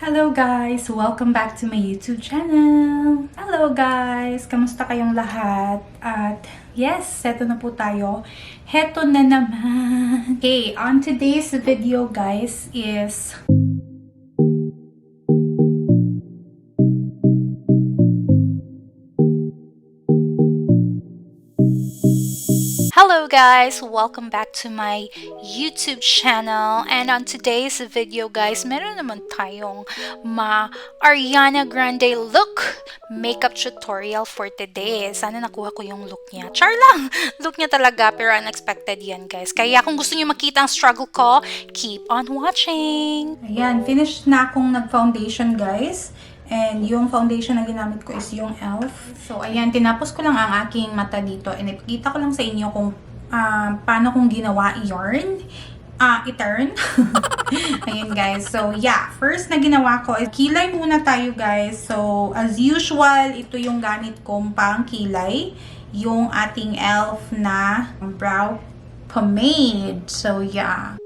Hello guys! Welcome back to my YouTube channel! Hello guys! Kamusta kayong lahat? At yes, eto na po tayo. Heto na naman! Okay, on today's video guys is... Hello guys! Welcome back to my YouTube channel. And on today's video guys, meron naman tayong ARIANA Grande look makeup tutorial for today. Sana nakuha ko yung look niya. Char lang! Look niya talaga, pero unexpected yan guys. Kaya kung gusto niyo makita ang struggle ko, keep on watching! Ayan, finished na akong nag-foundation guys. And yung foundation na ginamit ko is yung e.l.f. So, ayan, tinapos ko lang ang aking mata dito. And ipakita ko lang sa inyo kung paano kong ginawa yarn. I-turn. Ayan, guys. So, yeah. First na ginawa ko is kilay muna tayo, guys. So, as usual, ito yung gamit kong pang kilay. Yung ating e.l.f. na brow pomade. So, yeah.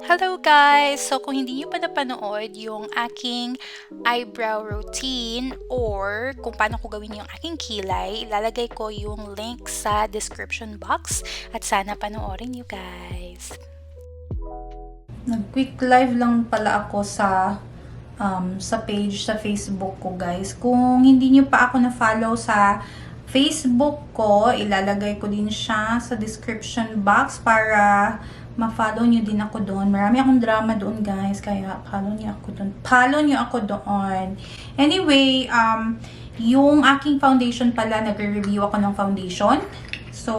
Hello guys! So kung hindi nyo pa napanood yung aking eyebrow routine or kung paano ko gawin yung aking kilay, ilalagay ko yung link sa description box at sana panoorin nyo guys. Nag-quick live lang pala ako sa page sa Facebook ko guys. Kung hindi nyo pa ako na-follow sa Facebook ko, ilalagay ko din siya sa description box para ma-follow nyo din ako doon. Marami akong drama doon, guys. Kaya, follow nyo ako doon. Follow nyo ako doon. Anyway, yung aking foundation pala, nagre-review ako ng foundation. So,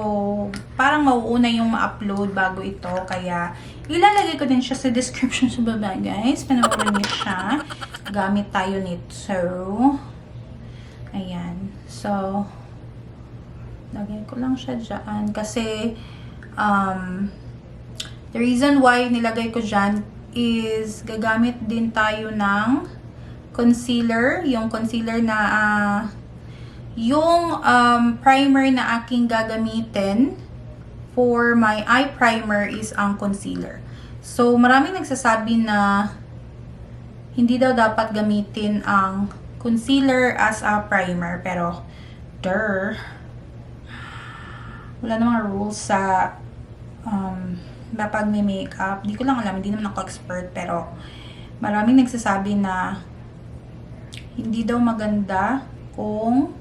parang mauuna yung ma-upload bago ito. Kaya, ilalagay ko din siya sa description sa baba, guys. Panoorin nyo siya. Gamit tayo nito. So, ayan. So, lagyan ko lang siya dyan. Kasi, the reason why nilagay ko dyan is gagamit din tayo ng concealer. Yung concealer na, yung primer na aking gagamitin for my eye primer is ang concealer. So, maraming nagsasabi na hindi daw dapat gamitin ang concealer as a primer. Pero, wala namang rules sa pag may makeup. Di ko lang alam, hindi naman ako expert, pero maraming nagsasabi na hindi daw maganda kung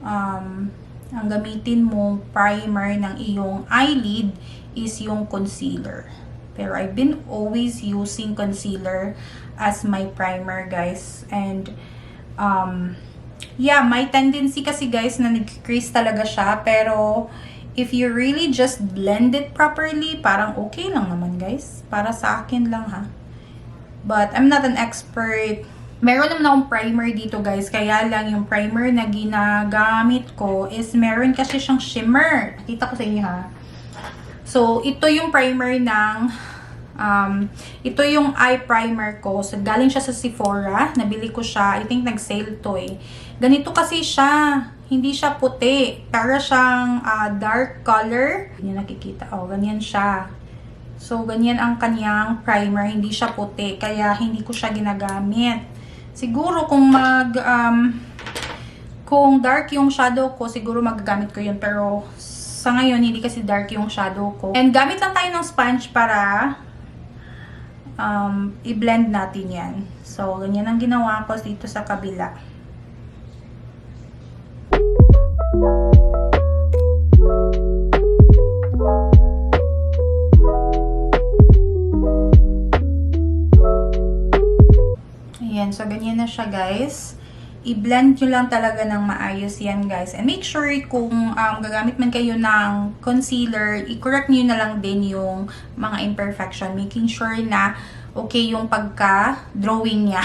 ang gamitin mong primer ng iyong eyelid is yung concealer. Pero I've been always using concealer as my primer, guys. And yeah, may tendency kasi guys na nag-crease talaga siya, pero if you really just blend it properly, parang okay lang naman guys. Para sa akin lang ha. But I'm not an expert. Meron naman akong primer dito guys. Kaya lang yung primer na ginagamit ko is meron kasi siyang shimmer. Nakita ko sa inyo ha. So ito yung primer ng ito yung eye primer ko. So galing siya sa Sephora. Nabili ko siya. I think nag-sale to eh. Ganito kasi siya. Hindi siya puti. Para siyang dark color. Hindi nakikita. Oh, ganyan siya. So, ganyan ang kanyang primer. Hindi siya puti. Kaya, hindi ko siya ginagamit. Siguro, kung dark yung shadow ko, siguro magagamit ko yun. Pero, sa ngayon, hindi kasi dark yung shadow ko. And, gamit lang tayo ng sponge para i-blend natin yan. So, ganyan ang ginawa ko dito sa kabila. Ayan, so ganyan na siya guys. I-blend nyo lang talaga ng maayos yan guys. And make sure kung gagamit man kayo ng concealer, i-correct nyo na lang din yung mga imperfection. Making sure na okay yung pagka-drawing niya.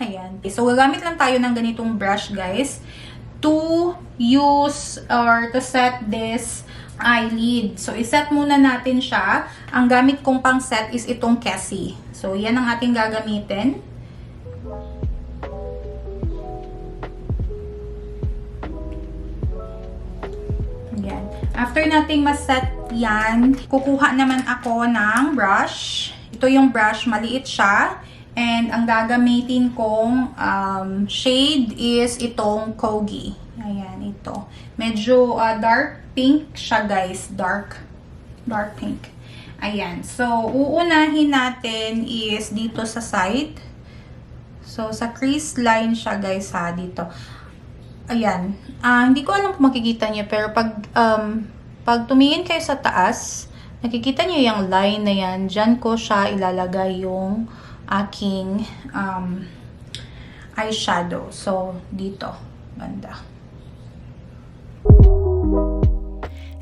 Ayan. So gagamit lang tayo ng ganitong brush guys to use or to set this eyelid. So, iset muna natin siya. Ang gamit kong pang set is itong Kessie. So, yan ang ating gagamitin. Yan. After nating maset yan, kukuha naman ako ng brush. Ito yung brush, maliit siya. And ang gagamitin kong shade is itong Kogi. Ayan, ito. Medyo dark pink siya, guys. Dark pink. Ayan. So, uunahin natin is dito sa side. So, sa crease line siya, guys, ha, dito. Ayan. Hindi ko alam kung makikita niyo, pero pag tumingin kayo sa taas, nakikita niyo yung line na yan. Diyan ko siya ilalagay yung aking eyeshadow. So, dito. Banda.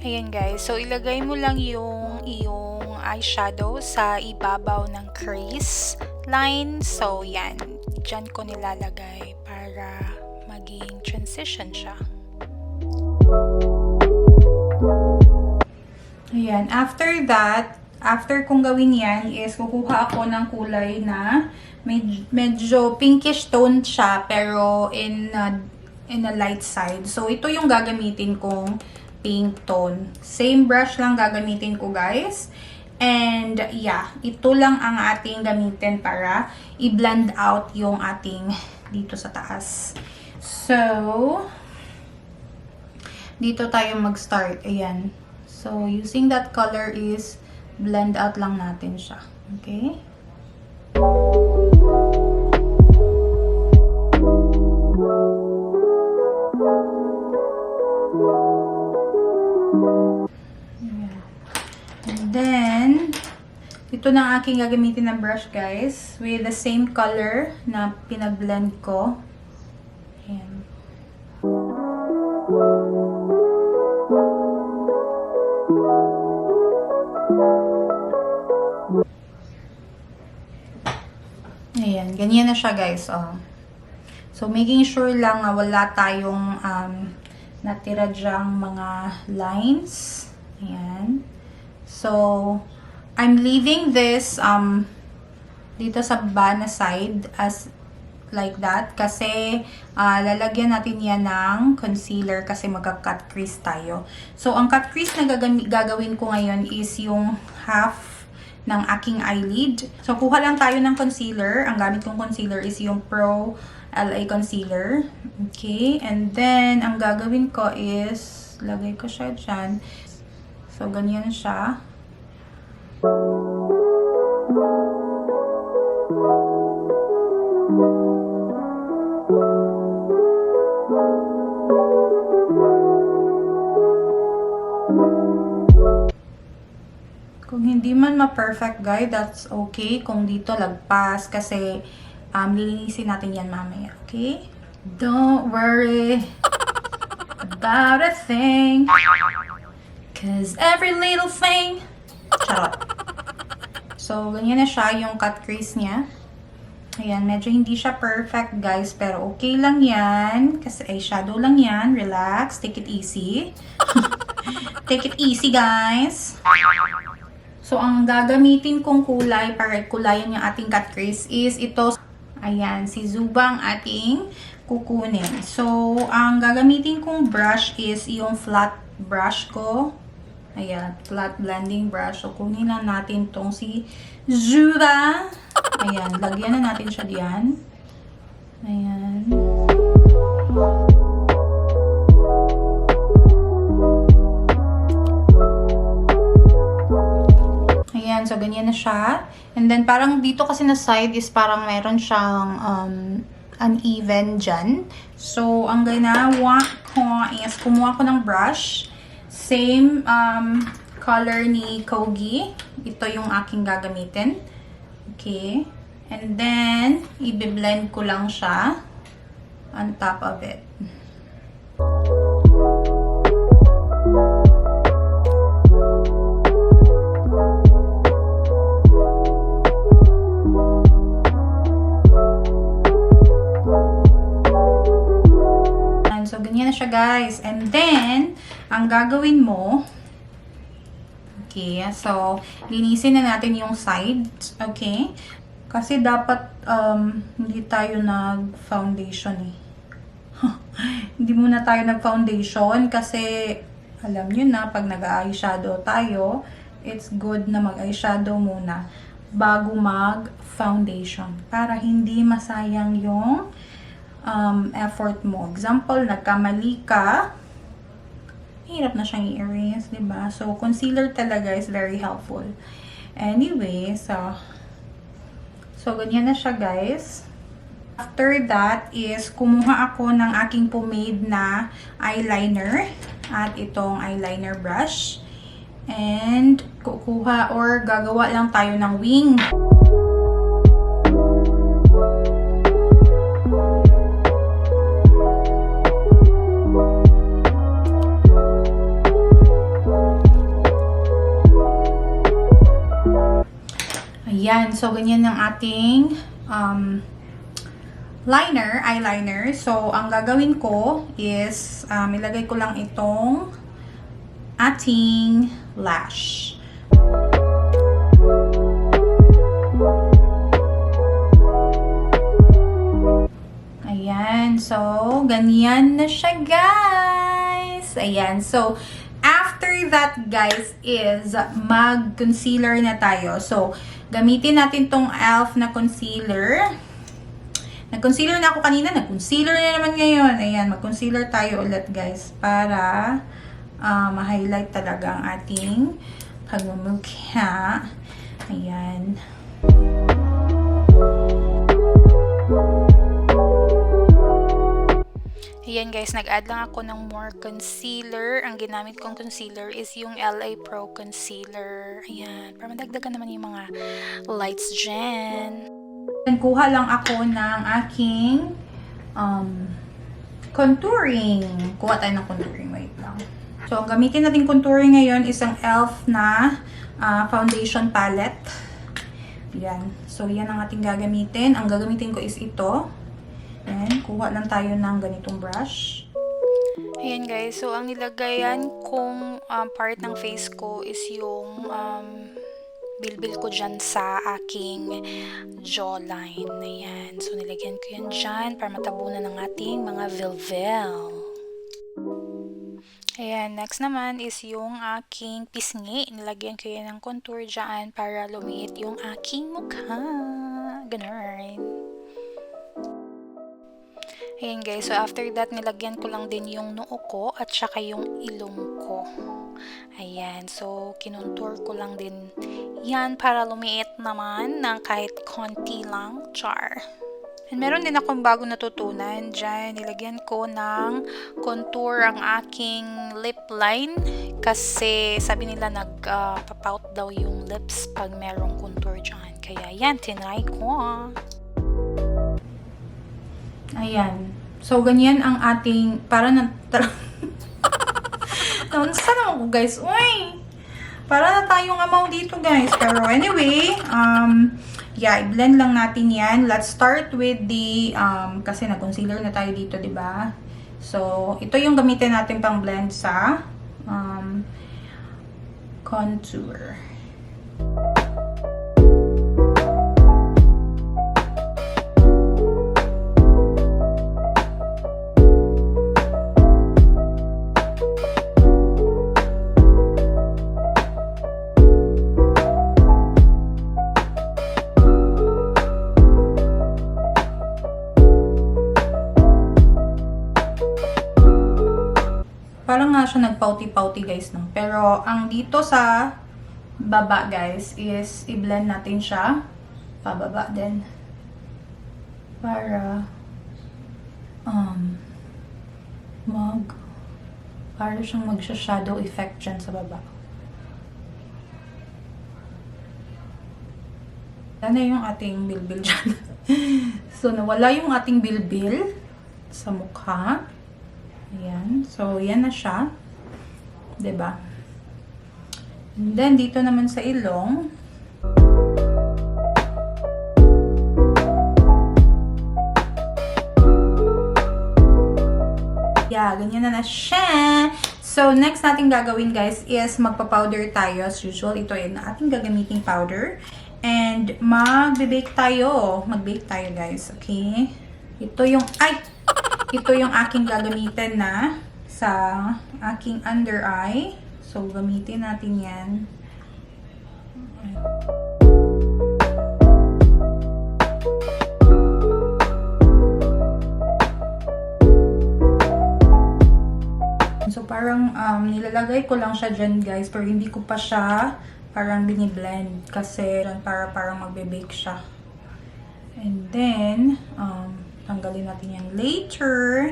Ayan, guys. So, ilagay mo lang yung iyong eyeshadow sa ibabaw ng crease line. So, yan. Diyan ko nilalagay para maging transition siya. Ayan. After that, after kong gawin yan, is kukuha ako ng kulay na medyo pinkish tone siya, pero in a light side. So, ito yung gagamitin kong pink tone. Same brush lang gagamitin ko, guys. And, yeah, ito lang ang ating gamitin para i-blend out yung ating dito sa taas. So, dito tayo mag-start. Ayan. So, using that color is blend out lang natin siya. Okay? And then, ito na aking gagamitin na brush, guys. With the same color na pinag-blend ko. Ayan. Ayan, ganyan na siya, guys. Oh. So, making sure lang na wala tayong natira dyang mga lines. Ayan. So, I'm leaving this dito sa bana side as like that kasi lalagyan natin yan ng concealer kasi magka-cut crease tayo. So, ang cut crease na gagawin ko ngayon is yung half ng aking eyelid. So, kuha lang tayo ng concealer. Ang gamit kong concealer is yung Pro LA Concealer. Okay. And then, ang gagawin ko is, lagay ko siya dyan. So, ganyan siya. Kung hindi man ma-perfect, guys, that's okay. Kung dito lagpas kasi lilinisin natin yan mamaya, okay? Don't worry about a thing, cause every little thing. Charot. So, ganyan na siya yung cut crease niya. Ayan, medyo hindi siya perfect, guys, pero okay lang yan. Kasi eyeshadow lang yan. Relax. Take it easy. Take it easy, guys. So, ang gagamitin kong kulay para kulayan yung ating cut crease is ito. Ayan, si Zubang ating kukunin. So, ang gagamitin kong brush is yung flat brush ko. Ayan, flat blending brush. So, kunin lang natin tong si Zuba. Ayan, lagyan na natin siya diyan. Ayan. Ayan, so ganyan na siya. And then, parang dito kasi na side is parang meron siyang uneven dyan. So, ang ginawa ko is kumuha ko ng brush. Same color ni Kogi. Ito yung aking gagamitin. Okay. And then, i-blend ko lang siya on top of it. So, ganyan na siya, guys. And then, ang gagawin mo, okay, so, linisin na natin yung sides, okay? Kasi dapat, hindi tayo nag-foundation eh. Hindi muna tayo nag-foundation kasi, alam nyo na, pag nag-eyeshadow tayo, it's good na mag-eyeshadow muna bago mag-foundation para hindi masayang yung effort mo. Example, nagkamali ka, hirap na siyang i-erase, diba? So, concealer talaga is very helpful. Anyway, so ganyan na siya, guys. After that is, kumuha ako ng aking pomade na eyeliner at itong eyeliner brush. And, kukuha or gagawa lang tayo ng wing. Ayan, so ganyan ang ating eyeliner. So, ang gagawin ko is, ilagay ko lang itong ating lash. Ayan, so, ganyan na siya, guys. Ayan, so, after that, guys, is mag-concealer na tayo. So, gamitin natin tong e.l.f. na concealer. Nag-concealer na ako kanina, nag-concealer na naman ngayon. Ayan, mag-concealer tayo ulit, guys, para ma-highlight talaga ang ating pagmumukha. Ayan. Ayan, guys, nag-add lang ako ng more concealer. Ang ginamit kong concealer is yung LA Pro Concealer. Ayan, para madagdagan naman yung mga lights dyan. Kuha lang ako ng aking contouring. Kuha tayo ng contouring. Wait lang. So, ang gamitin natin contouring ngayon is ang e.l.f. na foundation palette. Yan. So, yan ang ating gagamitin. Ang gagamitin ko is ito. Ayan. Kuha lang tayo ng ganitong brush. Ayan, guys. So, ang nilagayan kong part ng face ko is yung bilbil ko dyan sa aking jawline. Ayan. So, nilagyan ko yan dyan para matabunan ng ating mga velvel. Ayan, next naman is yung aking pisngi. Nilagyan ko yan ng contour dyan para lumiit yung aking mukha. Ganun. Ayan, guys, so after that, nilagyan ko lang din yung noo ko at saka yung ilong ko. Ayan, so kinontour ko lang din yan para lumiit naman ng kahit konti lang. Char. And meron din akong bago natutunan dyan. Nilagyan ko ng contour ang aking lip line kasi sabi nila nagpapout daw yung lips pag merong contour dyan. Kaya yan, tinry ko. Ayan. So, ganyan ang ating, para na, saan naman ko, guys? Uy! Para na tayong amaw dito, guys. Pero anyway, yeah, i-blend lang natin yan. Let's start with the, kasi nag-concealer na tayo dito, diba? So, ito yung gamitin natin pang blend sa contour. Parang nga siya nagpauti-pauti, guys, no? Pero, ang dito sa baba, guys, is i-blend natin siya pababa din. Para, para siyang magsha-shadow effect dyan sa baba. Sana yung ating bilbil dyan. So, nawala yung ating bilbil sa mukha. Ayan. So, yan na siya. Diba? And then, dito naman sa ilong. Yeah, ganyan na siya. So, next natin gagawin, guys, is magpa-powder tayo. As usual, ito ay na ating gagamiting powder. And, mag-bake tayo. Mag-bake tayo, guys. Okay? Ito yung aking gagamitin na sa aking under eye. So, gamitin natin yan. parang nilalagay ko lang siya dyan guys, pero hindi ko pa siya parang biniblend kasi parang magbe-bake siya. And then, tanggalin natin yan later.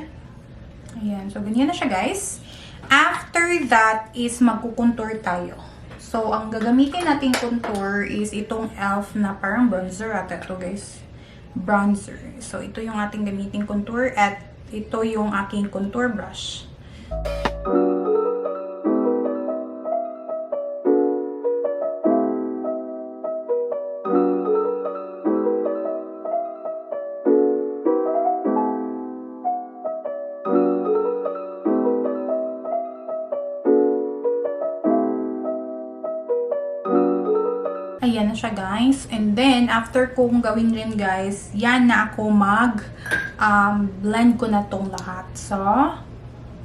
Ayan, so ganyan na siya guys. After that is magkukontour tayo. So, ang gagamitin nating contour is itong e.l.f. na parang bronzer at ito guys. Bronzer. So, ito yung ating gamitin contour at ito yung aking contour brush. Ayan na siya guys. And then, after kong gawin rin guys, yan na ako blend ko na tong lahat. So,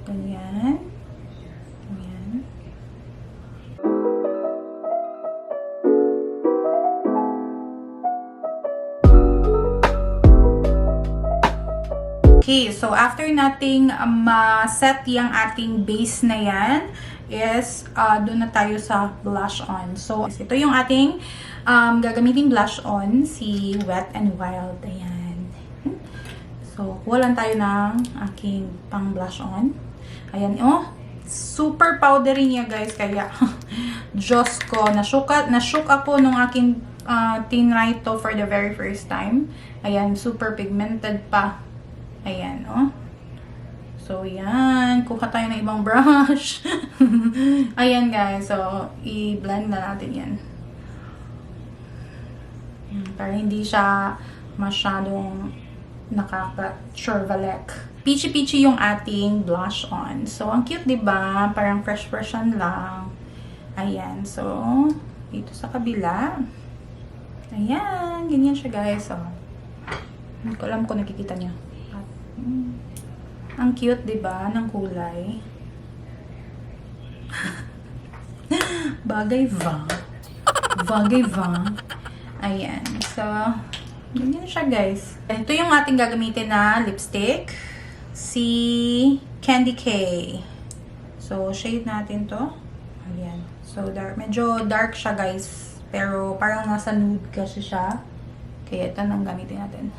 ganyan. Ganyan. Okay, so after nating ma-set yung ating base na yan, is doon na tayo sa blush on. So, ito yung ating gagamitin blush on, si Wet n Wild. Ayan. So, kuha lang tayo ng aking pang blush on. Ayan, oh. Super powdery niya, guys. Kaya, Diyos ko, nashook ako nung aking tinry to for the very first time. Ayan, super pigmented pa. Ayan, oh. So, yan. Kuha tayo ng ibang brush. Ayan, guys. So, i-blend na natin yan. Para hindi siya masyadong nakaka-churvalek. Peachy-peachy yung ating blush on. So, ang cute, diba? Parang fresh version lang. Ayan. So, dito sa kabila. Ayan. Ganyan siya, guys. So, hindi ko alam kung nakikita niyo. Ang cute, diba? Ng kulay. Bagay ba? Bagay ba? Ayan. So, ganyan siya, guys. Ito yung ating gagamitin na lipstick. Si Candy K. So, shade natin to. Ayan. So, dark. Medyo dark siya, guys. Pero, parang nasa nude kasi siya. Kaya, ito nang gamitin natin.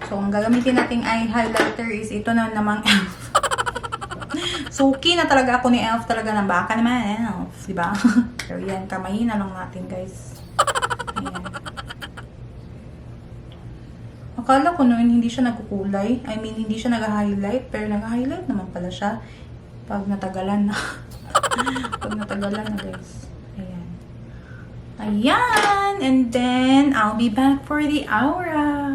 So, ang gagamitin nating eye highlighter is ito na namang e.l.f. Suki na talaga ako ni e.l.f. talaga ng baka naman e.l.f. Diba? Pero yan, kamayin na lang natin, guys. Ayan. Akala ko noon hindi siya nagkukulay. I mean, hindi siya nag-highlight. Pero nag-highlight naman pala siya. Pag natagalan na. Pag natagalan na, guys. Ayan. Ayan! And then, I'll be back for the aura.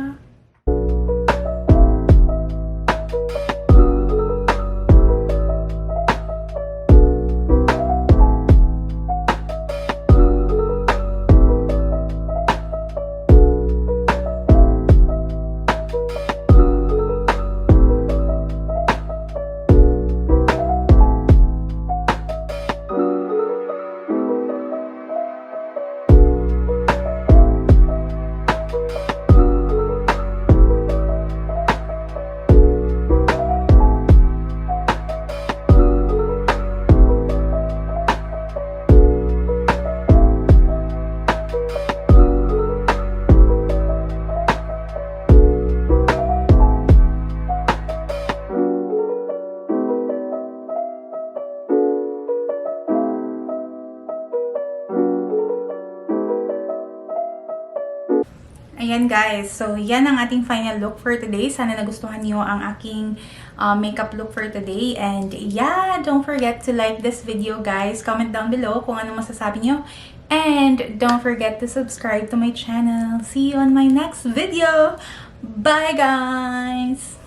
Ayan guys, so yan ang ating final look for today. Sana nagustuhan niyo ang aking makeup look for today. And yeah, don't forget to like this video guys. Comment down below kung ano masasabi niyo. And don't forget to subscribe to my channel. See you on my next video. Bye guys!